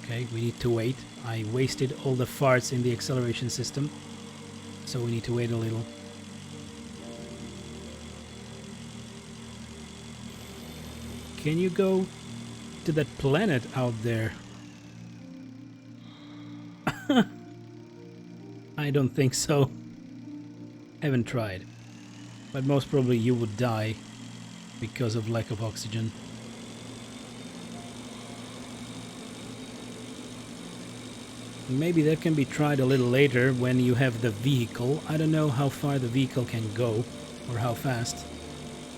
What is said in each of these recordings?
Okay, we need to wait. I wasted all the farts in the acceleration system, so we need to wait a little. Can you go to that planet out there? I don't think so. Haven't tried. But most probably you would die because of lack of oxygen. Maybe that can be tried a little later when you have the vehicle. I don't know how far the vehicle can go or how fast,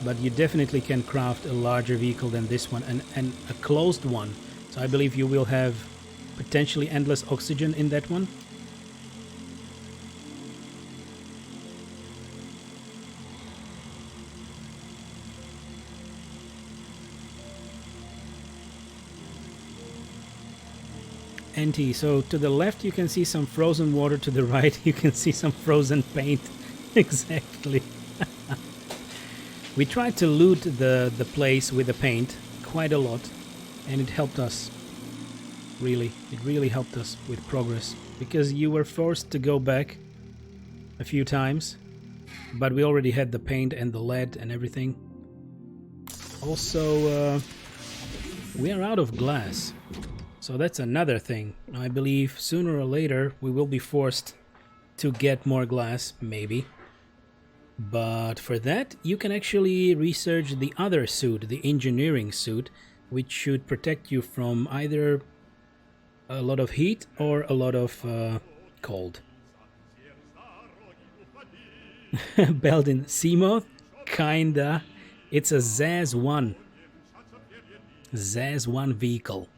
but you definitely can craft a larger vehicle than this one and a closed one. So I believe you will have potentially endless oxygen in that one. Anti, so to the left you can see some frozen water, to the right you can see some frozen paint. Exactly. We tried to loot the place with the paint quite a lot, and it helped us. Really, it really helped us with progress, because you were forced to go back a few times, but we already had the paint and the lead and everything. Also, we are out of glass. So that's another thing. I believe sooner or later we will be forced to get more glass, maybe. But for that, you can actually research the other suit, the engineering suit, which should protect you from either a lot of heat or a lot of cold. Belden Seamoth? Kinda. It's a Zaz 1. Zaz 1 vehicle.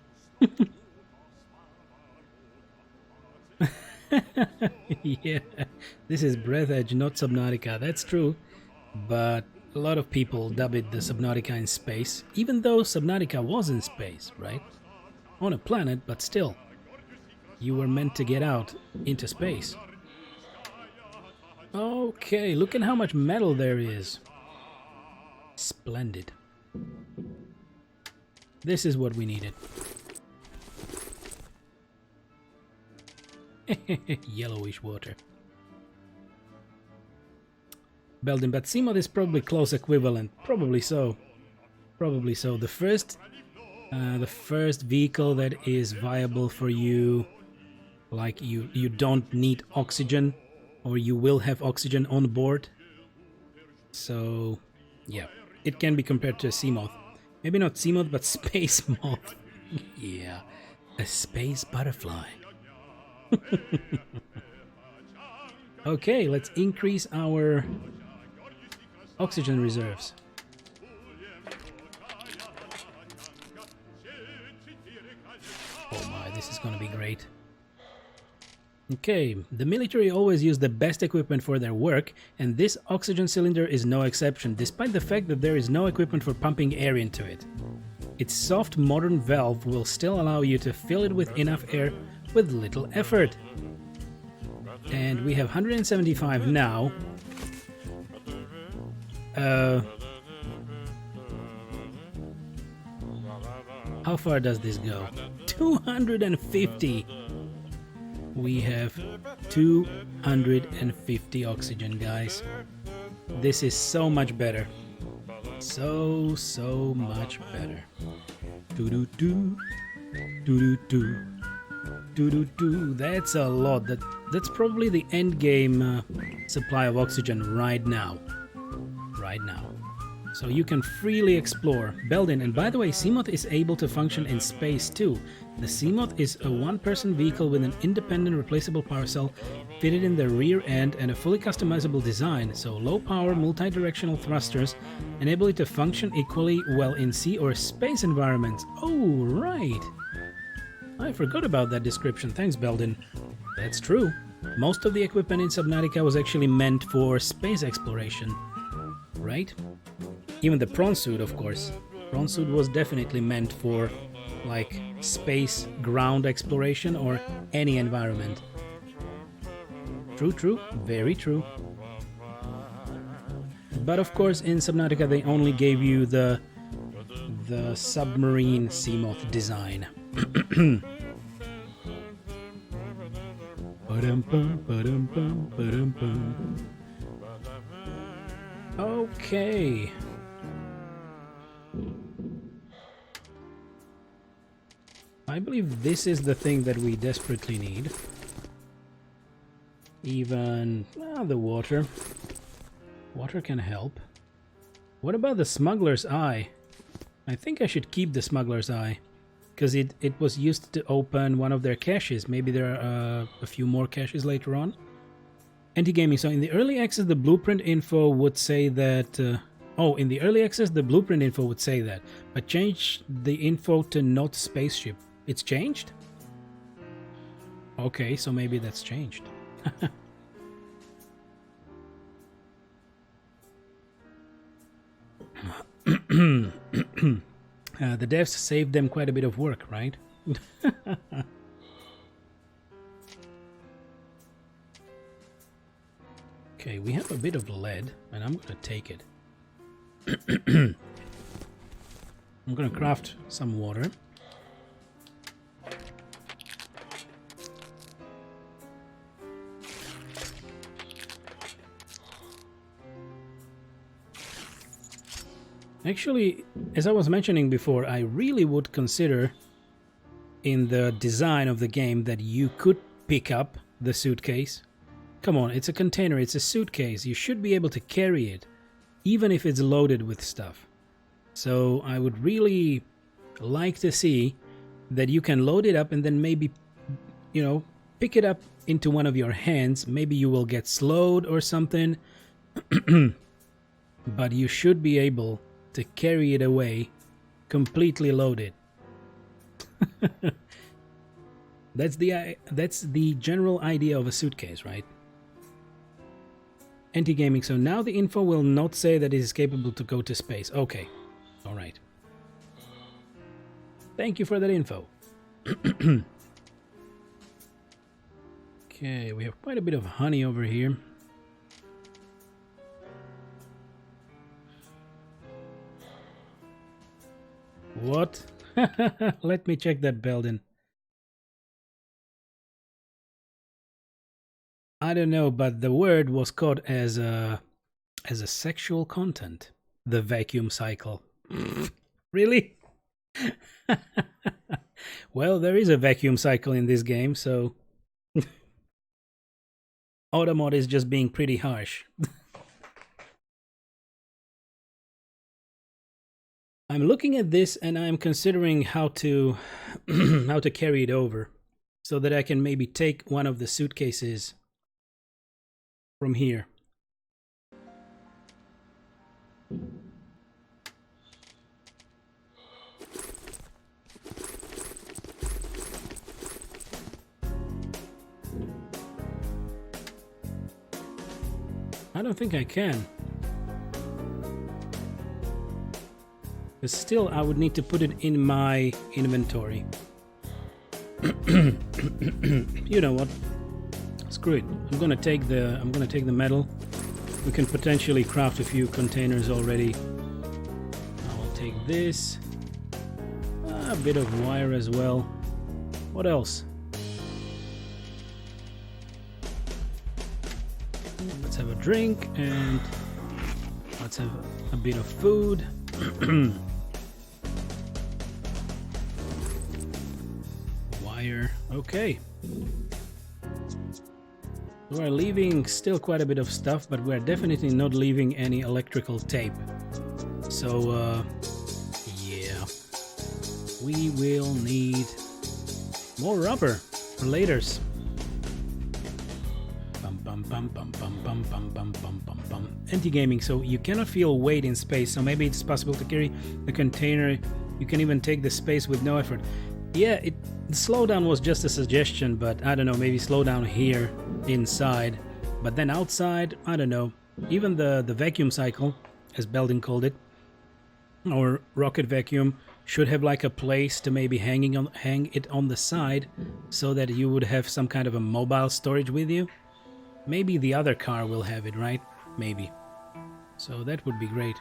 Yeah, this is BREATHEDGE, not Subnautica. That's true, but a lot of people dub it the Subnautica in space, even though Subnautica was in space, right? On a planet, but still. You were meant to get out into space. Okay, look at how much metal there is. Splendid. This is what we needed. Yellowish water. Belden, but Seamoth is probably close equivalent. Probably so. Probably so. The first vehicle that is viable for you, like you don't need oxygen, or you will have oxygen on board. So, yeah, it can be compared to a Seamoth. Maybe not Seamoth, but Space Moth. Yeah, a space butterfly. Okay, let's increase our oxygen reserves. Oh my, this is gonna be great. Okay, the military always use the best equipment for their work, and this oxygen cylinder is no exception, despite the fact that there is no equipment for pumping air into it. Its soft modern valve will still allow you to fill it with enough air with little effort. And we have 175 now. How far does this go? 250! We have 250 oxygen, guys. This is so much better. So much better. Do-do-do. Do-do-do. Do-do-do. That's a lot. That's probably the end game supply of oxygen right now. Right now. So you can freely explore. Belden, and by the way, Seamoth is able to function in space too. The Seamoth is a one-person vehicle with an independent replaceable power cell fitted in the rear end and a fully customizable design, so low-power multi-directional thrusters enable it to function equally well in sea or space environments. Oh, right! I forgot about that description, thanks Belden. That's true. Most of the equipment in Subnautica was actually meant for space exploration, right? Even the prawn suit, of course. Prawn suit was definitely meant for, like, space ground exploration or any environment. True, true, very true. But of course, in Subnautica they only gave you the submarine Seamoth design. Ba-dum-bum, ba-dum-bum, ba-dum-bum. Okay. I believe this is the thing that we desperately need. Even the water. Water can help. What about the smuggler's eye? I think I should keep the smuggler's eye, because it was used to open one of their caches. Maybe there are a few more caches later on. Anti-gaming. So in the early access, the blueprint info would say that... in the early access, the blueprint info would say that. But change the info to not spaceship. It's changed? Okay, so maybe that's changed. The devs saved them quite a bit of work, right? Okay, we have a bit of lead, and I'm gonna take it. I'm gonna craft some water. Actually, as I was mentioning before, I really would consider in the design of the game that you could pick up the suitcase. Come on, it's a container, it's a suitcase. You should be able to carry it, even if it's loaded with stuff. So I would really like to see that you can load it up and then maybe, you know, pick it up into one of your hands. Maybe you will get slowed or something, but you should be able to carry it away completely loaded. That's the general idea of a suitcase, right? Anti-gaming. So now the info will not say that it is capable to go to space. Okay. All right. Thank you for that info. Okay, we have quite a bit of honey over here. What? Let me check that, Belden. I don't know, but the word was caught as a sexual content. The vacuum cycle. Really? Well, there is a vacuum cycle in this game, so Automod is just being pretty harsh. I'm looking at this and I'm considering how to how to carry it over so that I can maybe take one of the suitcases from here. I don't think I can. But still, I would need to put it in my inventory. You know what? Screw it. I'm gonna take the metal. We can potentially craft a few containers already. I'll take this. A bit of wire as well. What else? Let's have a drink and let's have a bit of food. Wire. Okay. We're leaving still quite a bit of stuff, but we're definitely not leaving any electrical tape. So, yeah. We will need more rubber for laters. Anti-gaming, so you cannot feel weight in space, so maybe it's possible to carry the container. You can even take the space with no effort. Yeah, the slowdown was just a suggestion, but I don't know, maybe slow down here inside, but then outside, I don't know. Even the vacuum cycle, as Belden called it, or rocket vacuum, should have like a place to maybe hang it on the side so that you would have some kind of a mobile storage with you. Maybe the other car will have it, right? Maybe. So that would be great.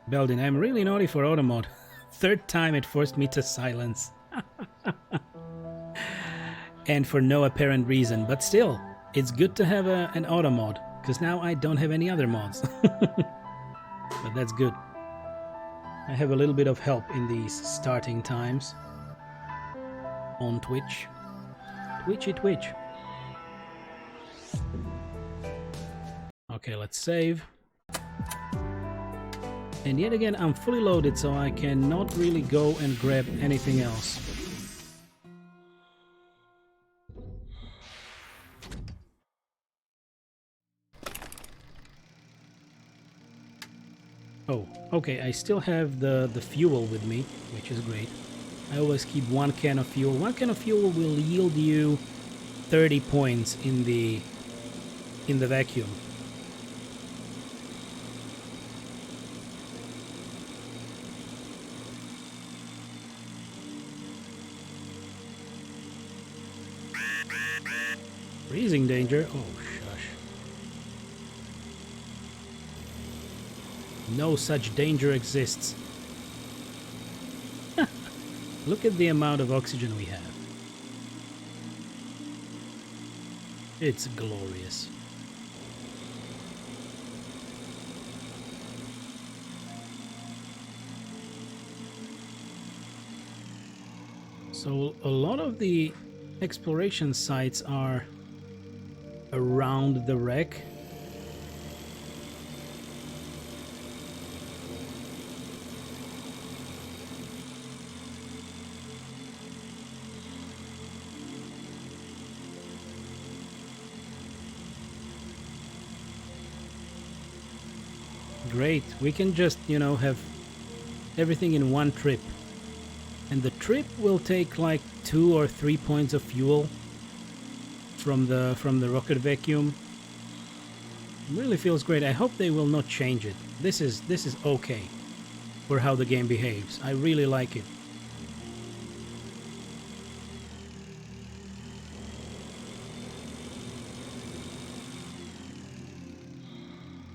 Belden, I'm really naughty for Automod. Third time it forced me to silence. and for no apparent reason. But still, it's good to have an auto mod, because now I don't have any other mods. But that's good. I have a little bit of help in these starting times on Twitch. Twitch. Okay, let's save. And yet again, I'm fully loaded, so I cannot really go and grab anything else. Oh, okay, I still have the fuel with me, which is great. I always keep 1 can of fuel. 1 can of fuel will yield you 30 points in the vacuum. Freezing danger. Oh, shush. No such danger exists. Look at the amount of oxygen we have. It's glorious. So a lot of the exploration sites are around the wreck. Great, we can just, you know, have everything in one trip. And the trip will take like 2 or 3 points of fuel from the rocket vacuum. It really feels great. I hope they will not change it. This is okay for how the game behaves. I really like it.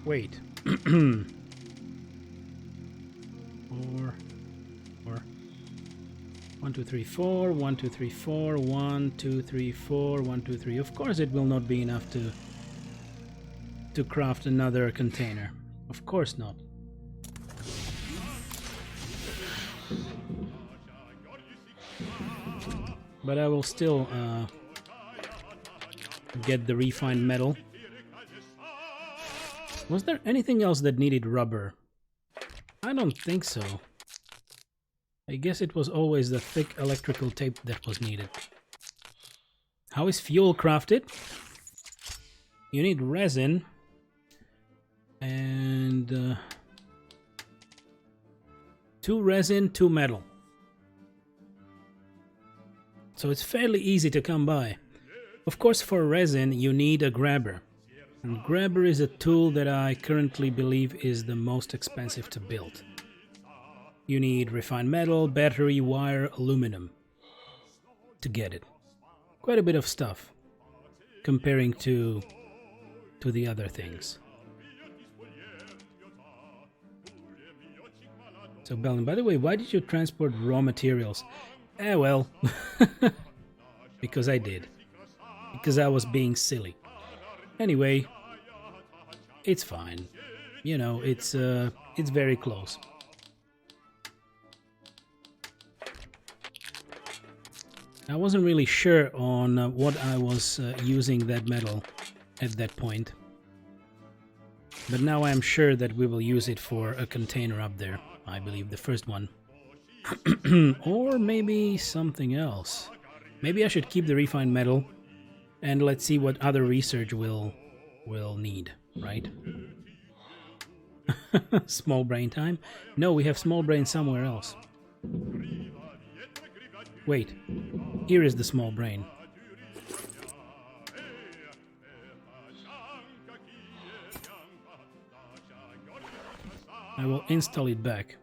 Wait. 1, 2, 3, 4, 1, 2, 3, 4, 1, 2, 3, 4, 1, 2, 3. Of course it will not be enough to craft another container. Of course not. But I will still get the refined metal. Was there anything else that needed rubber? I don't think so. I guess it was always the thick electrical tape that was needed. How is fuel crafted? You need resin and 2 resin, 2 metal. So it's fairly easy to come by. Of course, for resin you need a grabber. And grabber is a tool that I currently believe is the most expensive to build. You need refined metal, battery, wire, aluminum to get it. Quite a bit of stuff comparing to the other things. So Belden, by the way, why did you transport raw materials? Well, because I did. Because I was being silly. Anyway, it's fine. You know, it's very close. I wasn't really sure on what I was using that metal at that point. But now I am sure that we will use it for a container up there. I believe the first one. Or maybe something else. Maybe I should keep the refined metal and let's see what other research we'll need, right? Small brain time? No, we have small brain somewhere else. Wait, here is the small brain. I will install it back,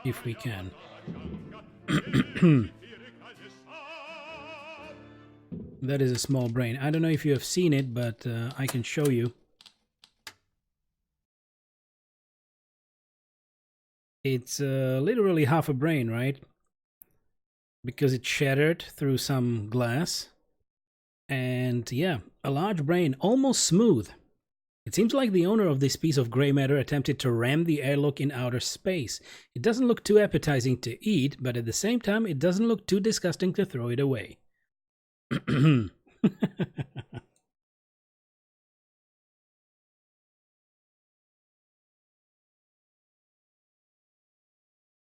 if we can. That is a small brain. I don't know if you have seen it, but I can show you. It's literally half a brain, right? because it shattered through some glass. And yeah, a large brain, almost smooth. It seems like the owner of this piece of gray matter attempted to ram the airlock in outer space. It doesn't look too appetizing to eat, but at the same time, it doesn't look too disgusting to throw it away.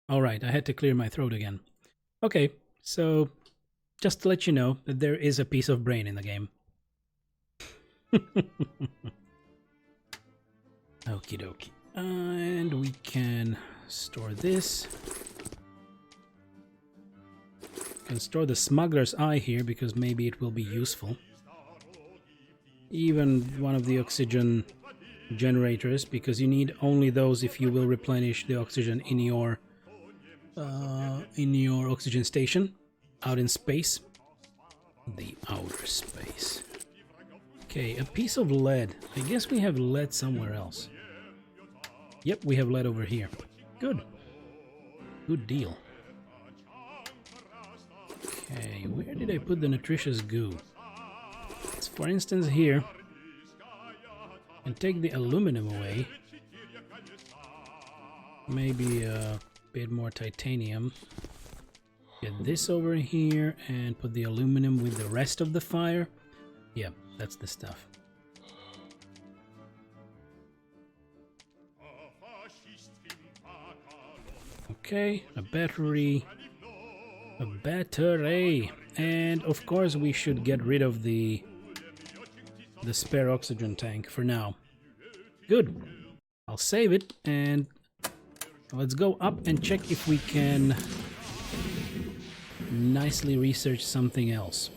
Alright, I had to clear my throat again. Okay, so just to let you know that there is a piece of brain in the game. Okie dokie. And we can store this. Can store the smuggler's eye here because maybe it will be useful. Even one of the oxygen generators, because you need only those if you will replenish the oxygen in your oxygen station out in space. The outer space. Okay, a piece of lead. I guess we have lead somewhere else. Yep, we have lead over here. Good. Good deal. Okay, where did I put the nutritious goo? Let's, for instance, here. And take the aluminum away. Maybe a bit more titanium. Get this over here and put the aluminum with the rest of the fire. Yeah, that's the stuff. Okay, a battery. A battery. And of course we should get rid of the spare oxygen tank for now. Good. I'll save it and let's go up and check if we can nicely research something else.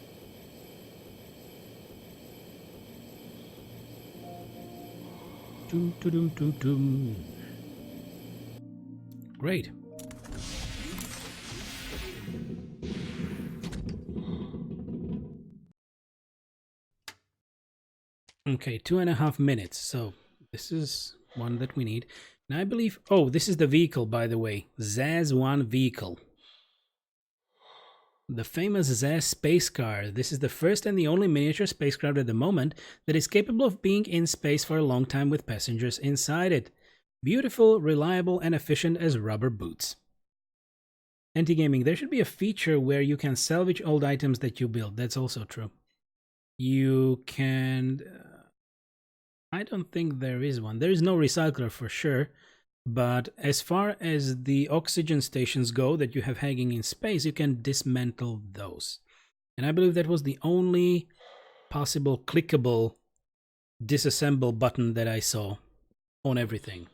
Great. Okay, 2.5 minutes. So this is one that we need. And I believe... Oh, this is the vehicle, by the way. Zaz-1 vehicle. The famous Zaz space car. This is the first and the only miniature spacecraft at the moment that is capable of being in space for a long time with passengers inside it. Beautiful, reliable, and efficient as rubber boots. Anti-gaming. There should be a feature where you can salvage old items that you build. That's also true. You can... I don't think there is one. There is no recycler for sure. But as far as the oxygen stations go that you have hanging in space, you can dismantle those. And I believe that was the only possible clickable disassemble button that I saw on everything.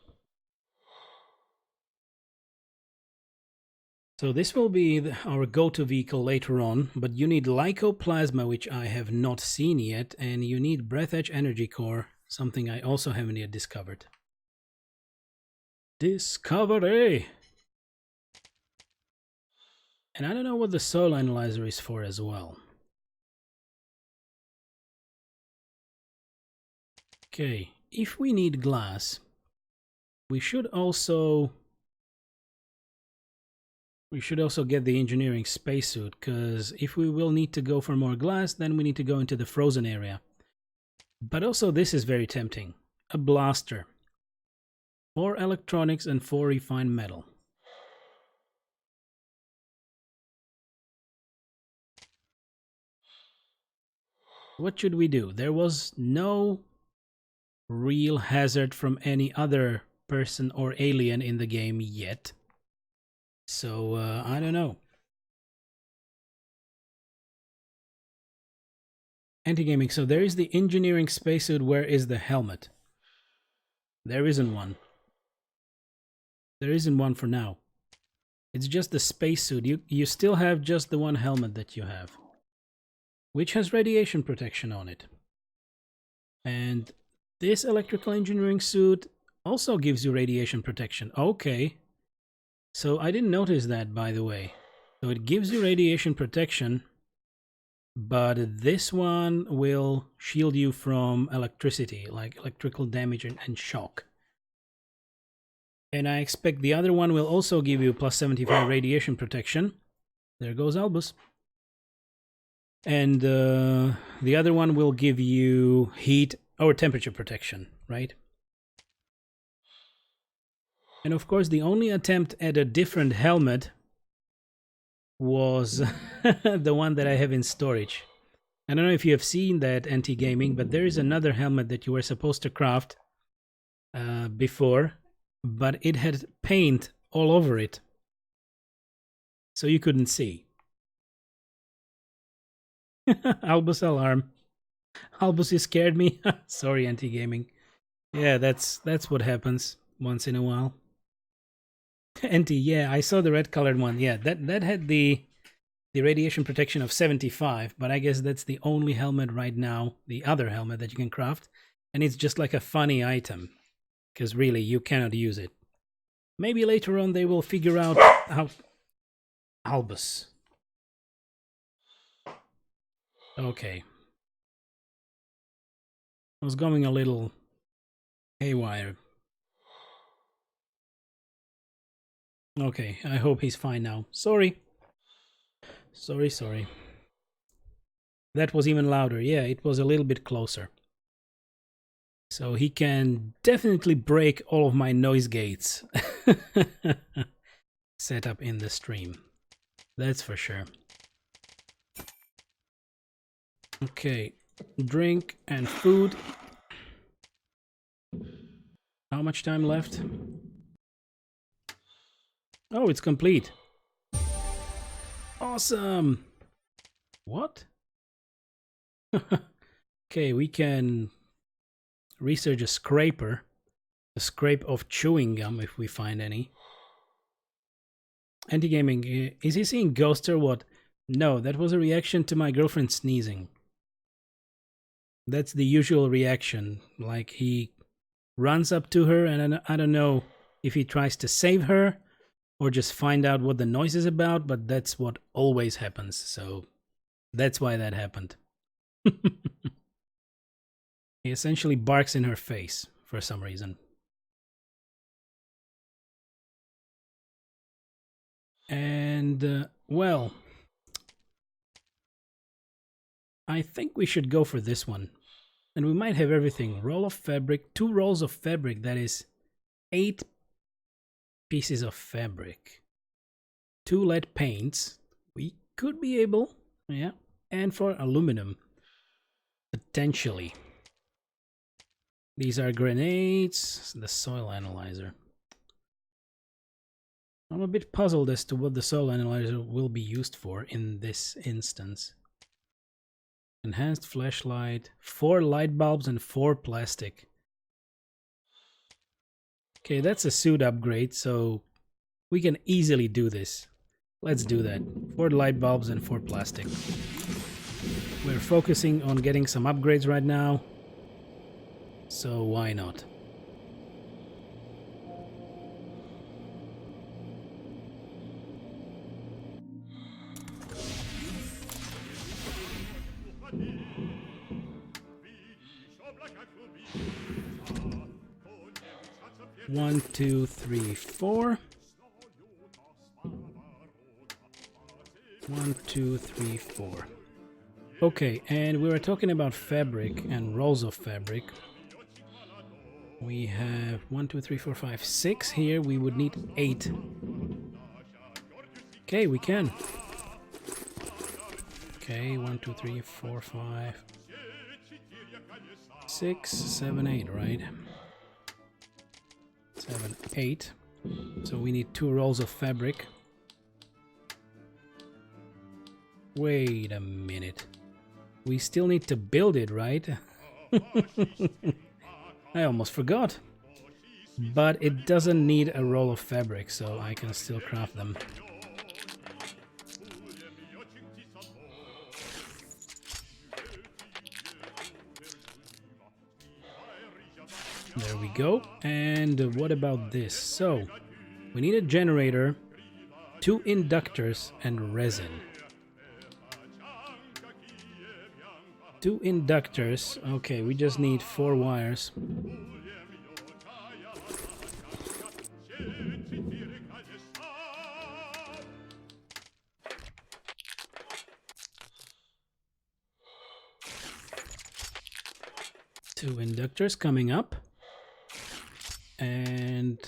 So this will be our go-to vehicle later on, but you need Lycoplasma, which I have not seen yet, and you need BreathEdge Energy Core, something I also haven't yet discovered. Discovery! And I don't know what the soil analyzer is for as well. Okay, if we need glass, we should also get the engineering spacesuit, because if we will need to go for more glass, then we need to go into the frozen area. But also this is very tempting. A blaster. 4 electronics and 4 refined metal. What should we do? There was no real hazard from any other person or alien in the game yet. So, I don't know. Anti-gaming. So there is the engineering spacesuit. Where is the helmet? There isn't one. There isn't one for now. It's just the spacesuit. You still have just the one helmet that you have, which has radiation protection on it. And this electrical engineering suit also gives you radiation protection. Okay. So I didn't notice that, by the way. So it gives you radiation protection, but this one will shield you from electricity, like electrical damage and shock. And I expect the other one will also give you plus 75 radiation protection. there goes Albus. And the other one will give you heat or temperature protection, right? And of course, the only attempt at a different helmet was the one that I have in storage. I don't know if you have seen that, Anti-Gaming, but there is another helmet that you were supposed to craft before, but it had paint all over it, so you couldn't see. Albus alarm. Albus, you scared me. Sorry, Anti-Gaming. Yeah, that's what happens once in a while. Anti, yeah, I saw the red colored one. Yeah, that had the radiation protection of 75, but I guess that's the only helmet right now, the other helmet that you can craft, and it's just like a funny item, because really you cannot use it. Maybe later on they will figure out how... Albus. Okay. I was going a little haywire. Okay, I hope he's fine now. Sorry. Sorry. That was even louder. Yeah, it was a little bit closer. So he can definitely break all of my noise gates set up in the stream. That's for sure. Okay, drink and food. How much time left? Oh, it's complete. Awesome. What? Okay, we can research a scraper. A scrape of chewing gum if we find any. Anti-Gaming, is he seeing ghosts or what? No, that was a reaction to my girlfriend sneezing. That's the usual reaction. Like, he runs up to her, and I don't know if he tries to save her or just find out what the noise is about, but that's what always happens. So that's why that happened. He essentially barks in her face for some reason. And, well, I think we should go for this one. And we might have everything. Roll of fabric, 2 rolls of fabric, that is 8 pieces of fabric. 2 lead paints, we could be able, yeah. And for aluminum, potentially. These are grenades, the soil analyzer. I'm a bit puzzled as to what the soil analyzer will be used for in this instance. Enhanced flashlight, 4 light bulbs and 4 plastic. Okay, that's a suit upgrade, so we can easily do this. Let's do that. 4 light bulbs and 4 plastic. We're focusing on getting some upgrades right now, so why not? One, two, three, 4. 1, 2, 3, 4. Okay, and we were talking about fabric and rolls of fabric. We have 1, 2, 3, 4, 5, 6 here. We would need 8. Okay, we can. Okay, 1, 2, 3, 4, 5, 6, 7, 8, right? 7, 8. So we need 2 rolls of fabric. Wait a minute. We still need to build it, right? I almost forgot. But it doesn't need a roll of fabric, so I can still craft them. There we go. And what about this? So, we need a generator, 2 inductors, and resin. 2 inductors. Okay, we just need 4 wires. 2 inductors coming up. And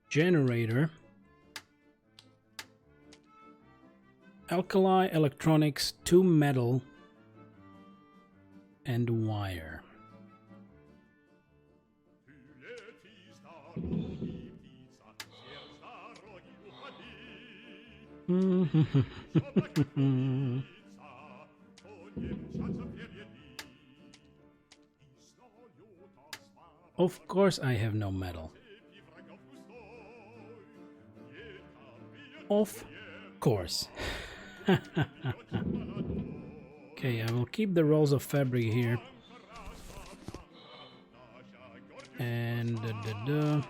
generator. Alkali, electronics, 2 metal, and wire. Of course I have no metal. Of course. Okay, I will keep the rolls of fabric here. And the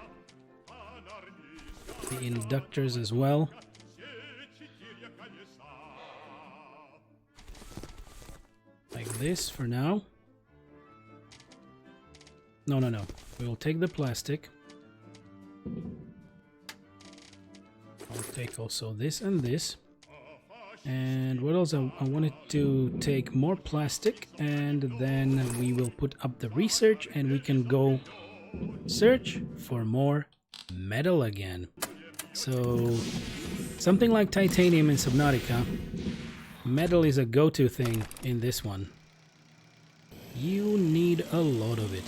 inductors as well. Like this for now. No. We will take the plastic. I'll take also this and this. And what else? I wanted to take more plastic, and then we will put up the research and we can go search for more metal again. So something like titanium in Subnautica, metal is a go-to thing in this one. You need a lot of it.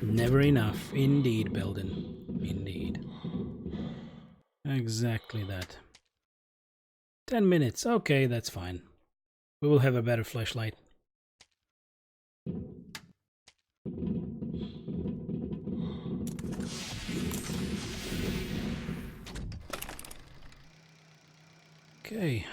Never enough. Indeed, Belden. Indeed. Exactly that. 10 minutes. Okay, that's fine. We will have a better flashlight. Okay.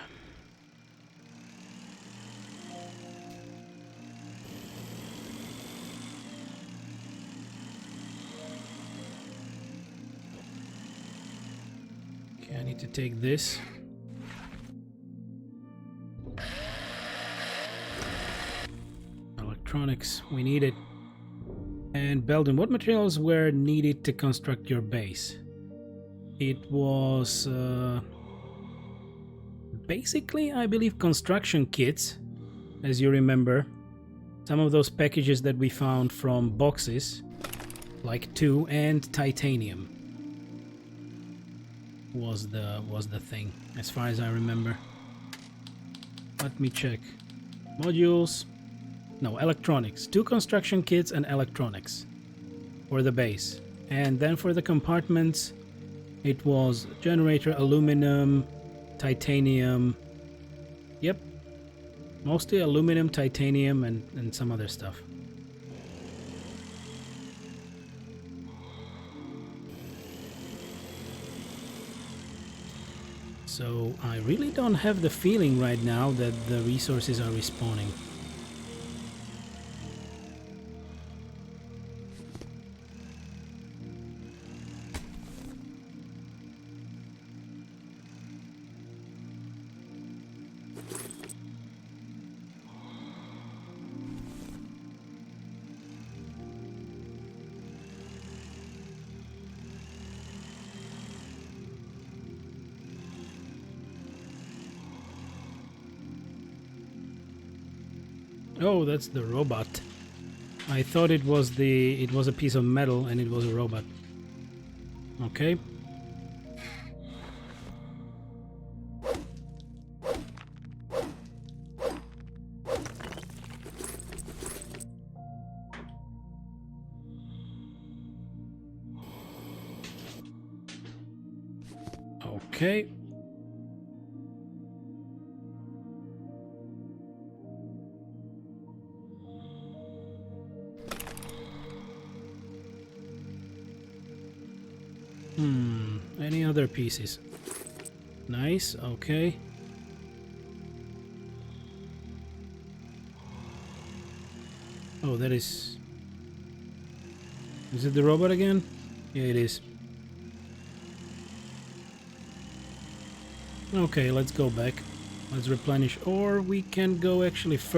Okay, I need to take this. Electronics, we need it. And Belden, what materials were needed to construct your base? It was basically, I believe, construction kits, as you remember. Some of those packages that we found from boxes, like 2, and titanium was the thing, as far as I remember. Let me check. Modules. No, electronics. 2 construction kits and electronics for the base. And then for the compartments, it was generator, aluminum, titanium. Yep. Mostly aluminum, titanium, and some other stuff. So I really don't have the feeling right now that the resources are respawning. Oh, that's the robot. I thought it was a piece of metal and it was a robot. Okay. Okay. Any other pieces? Nice, okay. Oh, that is... Is it the robot again? Yeah, it is. Okay, let's go back. Let's replenish. Or we can go actually further.